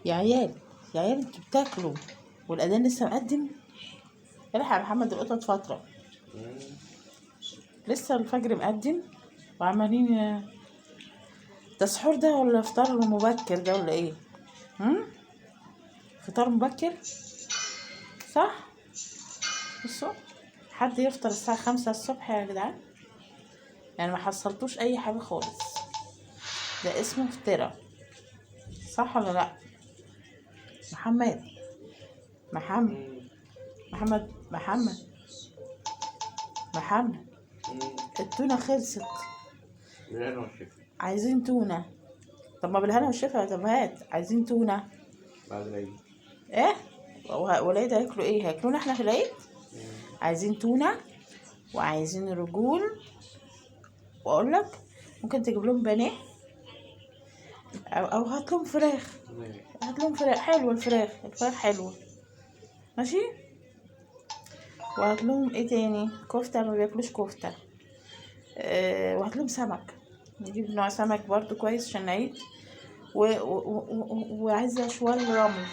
يا عيال، يا عيال انتوا بتاكلوا والاذان لسه مقدم. الحق يا محمد القطط فتره، لسه الفجر مقدم وعمالين ده سحور ده ولا افطار مبكر ده ولا ايه؟ فطار مبكر صح. بصوا، حد يفطر الساعة 5 الصبح يا جدعان؟ يعني ما حصلتوش اي حاجة خالص، ده اسمه فطرة صح ولا لا؟ محمد محمد محمد محمد محمد، التونة خلصت، بالهنا والشفا. عايزين تونة. طب ما بالهنا والشفا، طب هات، عايزين تونة بعد العيد. ايه؟ والعيد هياكلوا ايه؟ هياكلونا احنا في العيد؟ عايزين تونة وعايزين رجول، واقول لك ممكن تجيب لهم بانيه او هات لهم فراخ، هات لهم فراخ حلوه، الفراخ حلوه ماشي. وهات لهم ايه تاني؟ كفته، ما بياكلوش كفته. وهات لهم سمك، نجيب نوع سمك برضو كويس عشان نعيد. وعايزه شوال رمل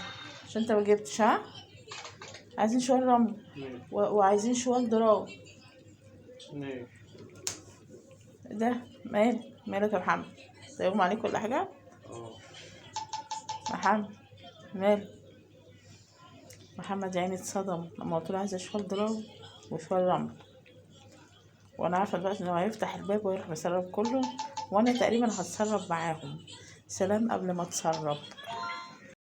عشان انت ما جبتش، ها؟ عايزين شوال رمل وعايزين شوال ذراع. ده مالك يا محمد؟ ده يغمى عليك ولا حاجه؟ محمد مال محمد يعني اتصدم لما قلت له عايزه شوال ذراع وشوال رمل، وانا عارفه دلوقتي انه هيفتح الباب ويروح مسرب كله، وانا تقريبا هتسرب معاهم. سلام قبل ما اتسرب.